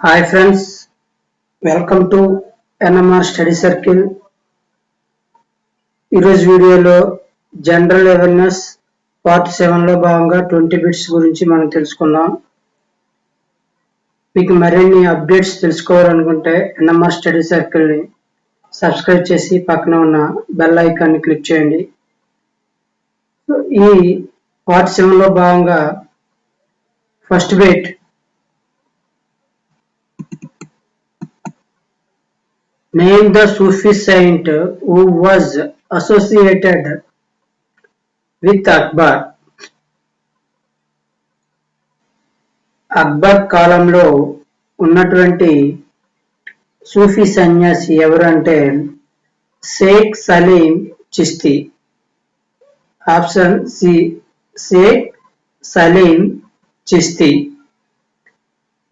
Hi friends, welcome to NMR Study Circle. ఈరోజు వీడియోలో general awareness part 7లో భాగంగా 20 బిట్స్ గురించి మనం తెలుసుకుందాం. మీకు మరిన్ని అప్డేట్స్ తెలుసుకోవాలనుకుంటే NMR Study Circleని సబ్స్క్రైబ్ చేసి పక్కన ఉన్న బెల్ ఐకాన్ని క్లిక్ చేయండి. ఈ పార్ట్ 7లో భాగంగా first bit Name the Sufi saint who was associated with Akbar. Akbar కాలంలో ఉన్నటువంటి సూఫీ సన్యాసి ఎవరంటే Sheikh Salim Chishti. Option C Sheikh Salim Chishti.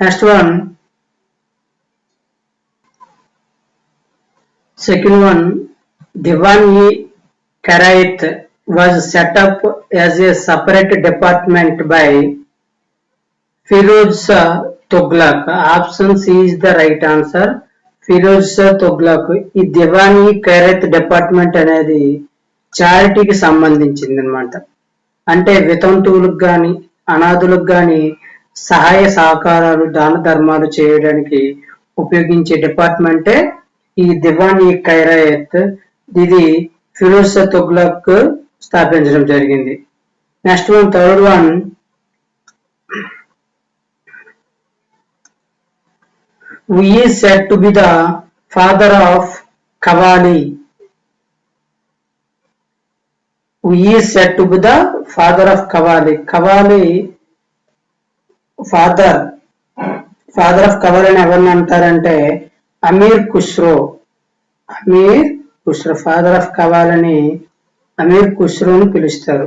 Next one, second one, Diwan-e-Karaith was set up as a separate department by Firoz Shah Tughlaq. Option C is the right answer. Firoz Shah Tughlaq. ఈ దివాన్-ఈ-ఖైరత్ department అనేది చారిటీకి సంబంధించింది అనమాట. అంటే వితంతువులకు కానీ అనాథులకు కానీ సహాయ సహకారాలు దాన ధర్మాలు చేయడానికి ఉపయోగించే డిపార్ట్మెంటే ఈ దివాన్-ఈ-ఖైరత్. ఇది ఫిరోజ్ షా తుగ్లక్ స్థాపించడం జరిగింది. Next one, third one, who is said to be the father of Qawwali. Who is said to be the father of Qawwali. Qawwali father of Qawwali అని ఎవరిని అంటారంటే అమీర్ ఖుస్రో. ఫాదర్ ఆఫ్ కవాలని అమీర్ ఖుస్రోని పిలుస్తారు.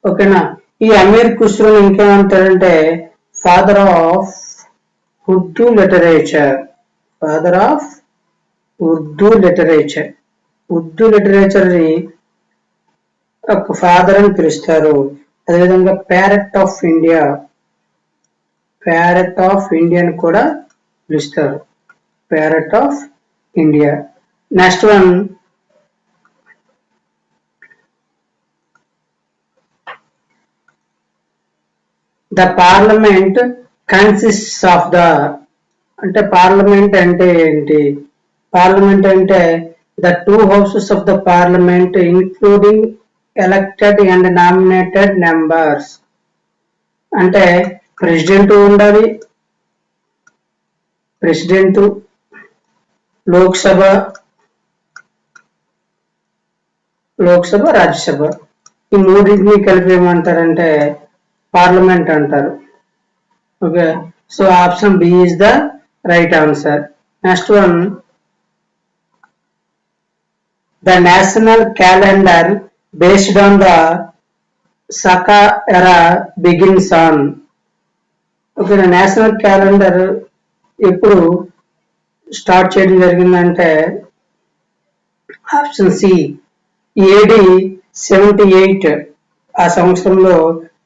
ఓకేనా. ఈ అమీర్ ఖుస్రోని ఇంకేమంటారంటే father of Urdu literature. Urdu literature ని ఒక ఫాదర్ అని పిలుస్తారు. అదేవిధంగా ప్యారెట్ ఆఫ్ ఇండియా కూడా పిలుస్తారు. Parrot of India. Next one, the parliament consists of the. అంటే పార్లమెంట్ అంటే ఏంటి? పార్లమెంట్ అంటే the two houses of the parliament including elected and nominated members. అంటే ప్రెసిడెంట్ ఉండాలి, లోక్సభ, రాజ్యసభ. ఈ మూడింటిని కలిపి ఏమంటారంటే పార్లమెంట్ అంటారు. Okay. So option B is the right answer. Next one, the national calendar based on the Saka era begins on. Okay. National calendar ఎప్పుడు start చేయడం జరిగిందంటే ఆప్షన్ సి AD 78 ఆ సంవత్సరంలో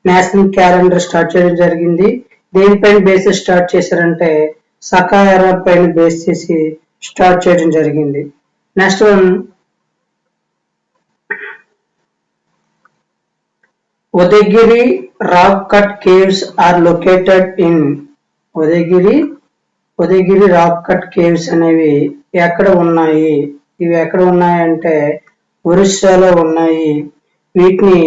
నేషనల్ క్యాలెండర్ స్టార్ట్ చేయడం జరిగింది. దేనిపైన బేసిస్ స్టార్ట్ చేశారంటే సకా ఎరా పైన బేస్ చేసి స్టార్ట్ చేయడం జరిగింది. Next one, Udayagiri rock cut caves are located in. Udayagiri rock cut caves అనేవి ఎక్కడ ఉన్నాయి? ఇవి ఎక్కడ ఉన్నాయంటే ఒరిస్సాలో ఉన్నాయి. వీటిని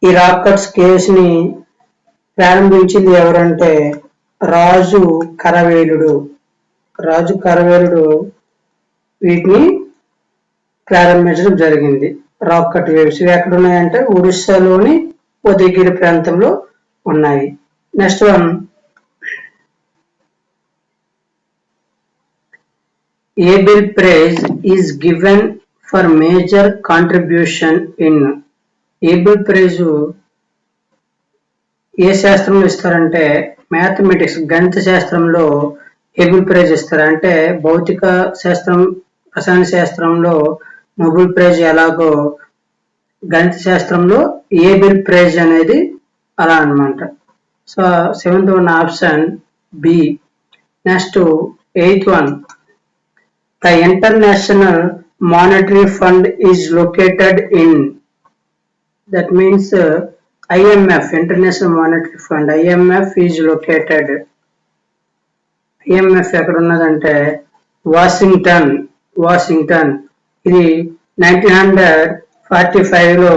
ఈ రాక్ కట్స్ కేవ్స్ ని ప్రారంభించింది ఎవరంటే రాజు కరవేలుడు వీటిని ప్రారంభించడం జరిగింది. రాక్ కట్ కేవ్స్ ఇవి ఎక్కడ ఉన్నాయంటే ఒరిస్సాలోని ఉదయగిరి ప్రాంతంలో ఉన్నాయి. Next one, Abel Prize is given for major contribution in. Abel Prize ఏ శాస్త్రంలో ఇస్తారంటే మ్యాథమెటిక్స్, గణిత శాస్త్రంలో ఏబుల్ ప్రైజ్ ఇస్తారు. అంటే భౌతిక శాస్త్రం, రసాయన శాస్త్రంలో నోబెల్ ప్రైజ్ ఎలాగో గణిత శాస్త్రంలో ఏబుల్ ప్రైజ్ అనేది అలా అన్నమాట. So seventh one option B. Next, eighth one. The International Monetary Fund is located in. That means IMF, International Monetary Fund. IMF is located. IMF ఎక్కడ ఉన్నదంటే వాషింగ్టన్ ఇది 1945లో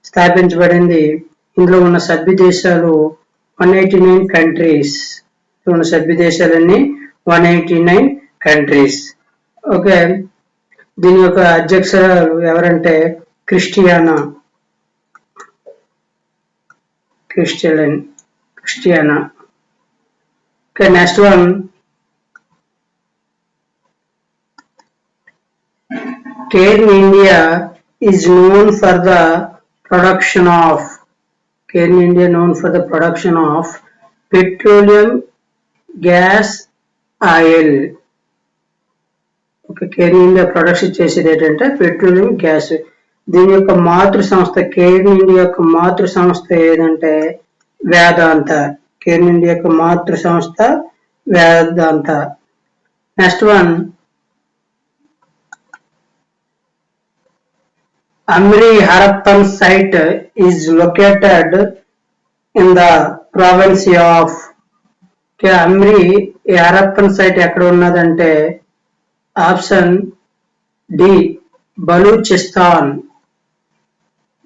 స్థాపించబడింది. ఇందులో ఉన్న సభ్య దేశాలు 189 కంట్రీస్. ఉన్న సభ్య దేశాలన్నీ 189 కంట్రీస్. ఓకే, దీని యొక్క అధ్యక్షురాలు ఎవరంటే Christiana. Okay, next one. Care India is known for the production of. Care India known for the production of petroleum, gas, oil. Okay, Care India production చేసేది ఏంటంటే పెట్రోలియం, గ్యాస్. దీని యొక్క మాతృ సంస్థ, కేర్ ఇండియా యొక్క మాతృ సంస్థ ఏదంటే వేదాంత. కేర్ ఇండియా యొక్క మాతృ సంస్థ Vedanta. Next one. Amri Harappan site is located in the province of. Amri Harappan site ఎక్కడ ఉన్నదంటే ఆప్షన్ డి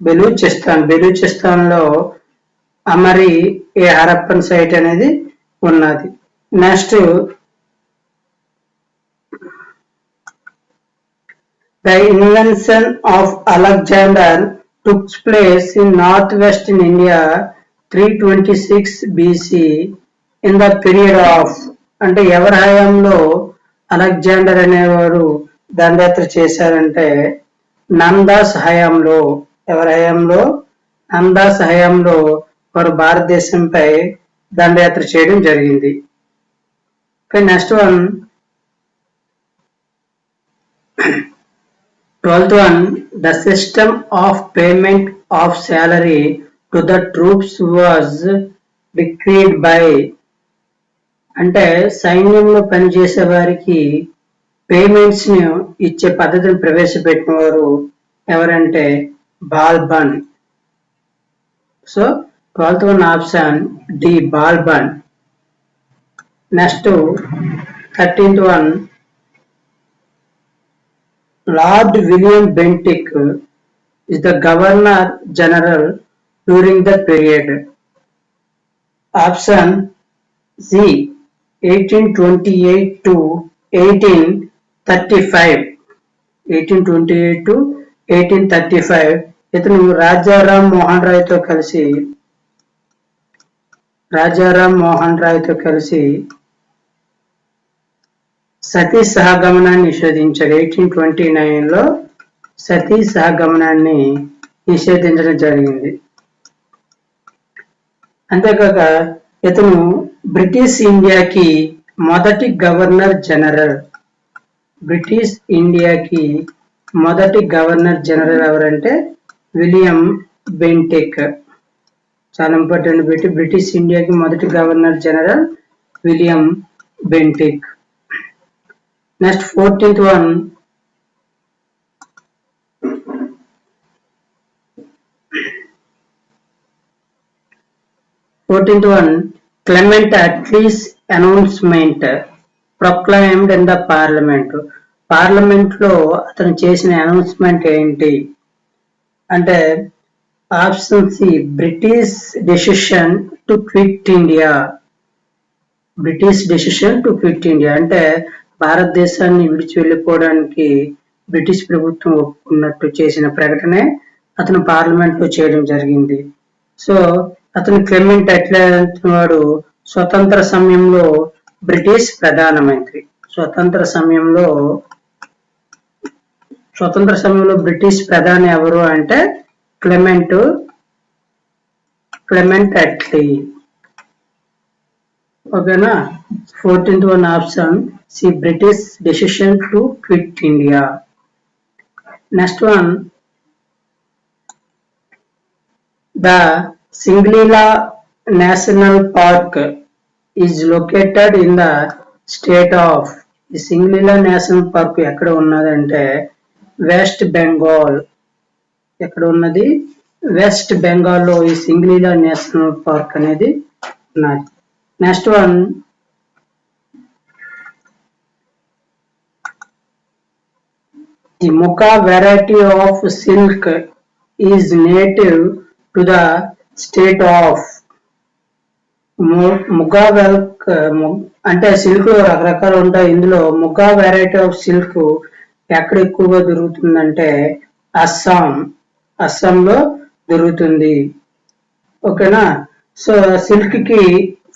బెలూచిస్తాన్ లో అమరి హరప్పన్ సైట్ అనేది ఉన్నది. Next, the invention of Alexander took place in northwestern India 326 BC in the period of. అంటే ఎవరి హయాంలో Alexander అనేవారు దండయాత్ర చేశారంటే నందాస్ హయాంలో. ఎవరి హయాంలో? నందాస్ హయాంలో వారు భారతదేశంపై దండయాత్ర చేయడం జరిగింది. Next one. 12th one. The system of payment of salary to the troops was decreed by. అంటే సైన్యంలో పనిచేసే వారికి పేమెంట్స్ ని ఇచ్చే పద్ధతిని ప్రవేశపెట్టిన వారు ఎవరంటే Balban. So 12th one option D Balban. Next 13th one. Lord William Bentinck is the Governor General during the period. Option C 1828 to 1835. 1828 to 1835. ఇతను రాజారాం మోహన్ రాయ్తో కలిసి సతీ సహగమనాన్ని నిషేధించాడు. 1829లో సతీ సహగమనాన్ని నిషేధించడం జరిగింది. అంతేకాక ఇతను బ్రిటిష్ ఇండియాకి మొదటి గవర్నర్ జనరల్. ఎవరంటే విలియం బెంటిక్. చాలా ఇంపార్టెంట్ పెట్టి, బ్రిటిష్ ఇండియాకి మొదటి governor general William Bentinck. Next 14th one. Clement Attlee's announcement proclaimed in the parliament. Parliament లో అతను చేసిన అనౌన్స్మెంట్ ఏంటి అంటే option C British decision to quit India. అంటే భారతదేశాన్ని విడిచి వెళ్ళిపోవడానికి బ్రిటిష్ ప్రభుత్వం ఒప్పుకున్నట్టు చేసిన ప్రకటనే అతను పార్లమెంట్ లో చేయడం జరిగింది. సో అతను క్లెమెంట్ అట్లీ వాడు స్వతంత్ర సమయంలో బ్రిటిష్ ప్రధానమంత్రి. స్వతంత్ర సమయంలో బ్రిటిష్ ప్రధాని ఎవరు అంటే క్లెమెంట్ అట్లీ. ఓకేనా. 14th one option C British decision to quit India. Next one. The Singalila national park is located in the state of. ఈ సింగ్లీలా నేషనల్ పార్క్ ఎక్కడ ఉన్నదంటే వెస్ట్ బెంగాల్. ఎక్కడ ఉన్నది? వెస్ట్ బెంగాల్లో ఈ సింగ్లీలా నేషనల్ పార్క్ అనేది ఉన్నది. Next one, the Muka variety of silk is native to the state of. ముగా అంటే సిల్క్ లో రకరకాలు ఉంటాయి. ఇందులో ముగా వెరైటీ ఆఫ్ సిల్క్ ఎక్కడ ఎక్కువగా దొరుకుతుందంటే అస్సాంలో దొరుకుతుంది. ఓకేనా? సో సిల్క్ కి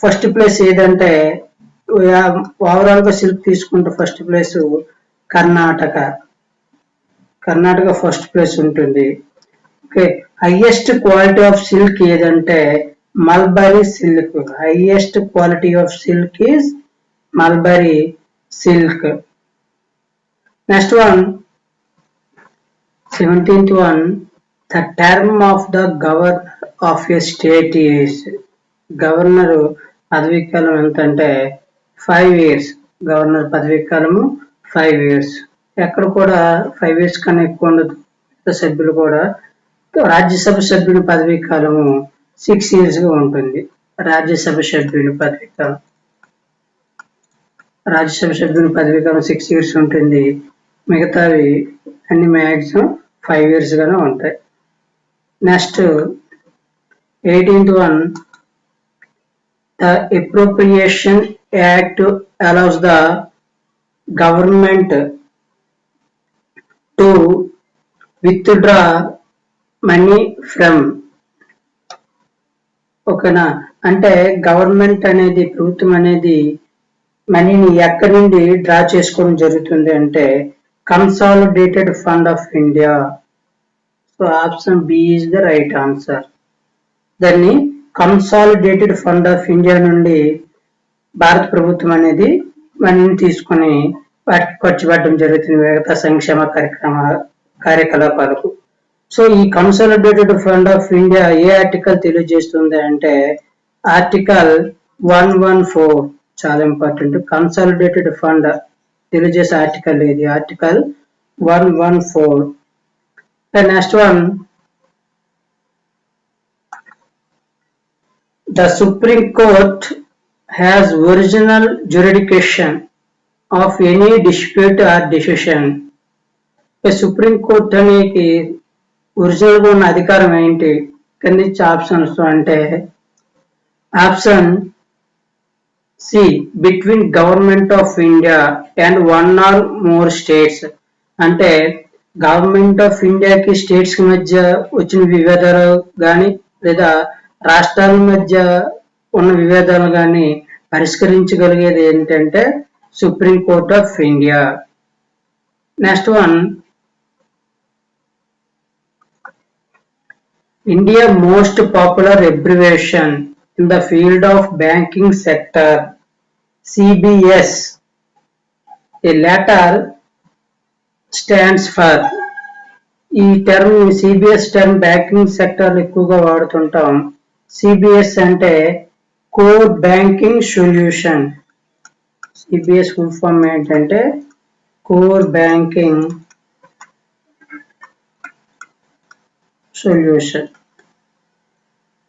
ఫస్ట్ ప్లేస్ ఏదంటే, ఓవరాల్ గా సిల్క్ తీసుకుంటే first place Karnataka first place ఉంటుంది. Okay, highest quality of silk ఏదంటే mulberry silk. Highest quality of silk is mulberry silk. Next one, 17th one, the term of the governor of a state is. Governor పదవీకాలం ఎంతంటే 5 years. Governor పదవీకాలము 5 years. ఎక్కడ కూడా 5 years కన్నా ఎక్కువ ఉండదు. సభ్యులు కూడా, రాజ్యసభ సభ్యుని పదవీ కాలము 6 years గా ఉంటుంది. రాజ్యసభ సభ్యుని పదవీ కాలం 6 years ఉంటుంది. మిగతావి అన్ని మ్యాక్సిమం 5 years గానే ఉంటాయి. Next 18th one, the Appropriation Act allows the government to withdraw money from. ఓకేనా? అంటే గవర్నమెంట్ అనేది, ప్రభుత్వం అనేది మనీని ఎక్కడి నుండి డ్రా చేసుకోవడం జరుగుతుంది అంటే consolidated fund of India. So option B is the right answer. దాన్ని కన్సాలిడేటెడ్ ఫండ్ ఆఫ్ ఇండియా నుండి భారత ప్రభుత్వం అనేది మనీని తీసుకుని వాటికి ఖర్చు పెట్టడం జరుగుతుంది మిగతా సంక్షేమ కార్యకలాపాలకు. సో ఈ consolidated fund of India A article తెలియజేస్తుంది అంటే ఆర్టికల్ 114. చాలా ఇంపార్టెంట్. కన్సాలిడేటెడ్ ఫండ్ తెలియజేసే ఆర్టికల్ ఇది, article 114. Next one, the Supreme Court has original jurisdiction of any dispute or decision. Supreme court అనేది ఒరిజినల్ గా ఉన్న అధికారం ఏంటి? కింది ఆప్షన్స్ అంటే option C, between government of India and 1 or more states. అంటే గవర్నమెంట్ ఆఫ్ ఇండియాకి స్టేట్స్ కి మధ్య వచ్చిన విభేదాలు కానీ లేదా రాష్ట్రాల మధ్య ఉన్న విభేదాలు కానీ పరిష్కరించగలిగేది ఏంటంటే supreme court of India. Next one, India most popular abbreviation in the field of banking sector, CBS. A letter stands for. ఈ term CBS term banking sector ఎక్కువగా వాడుతుంటాం. CBS అంటే core banking solution. CBS full form ఏంటంటే core banking solution.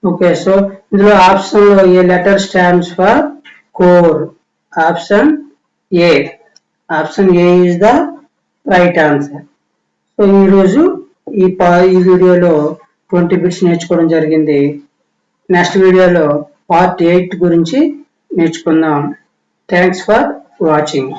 Okay, so ఇందులో option లో A letter stands for core? Option A. Option A is the right answer. So ఈరోజు ఈ వీడియోలో 20 bits నేర్చుకోవడం జరిగింది. నెక్స్ట్ వీడియోలో పార్ట్ 8 గురించి నేర్చుకుందాం. Thanks for watching.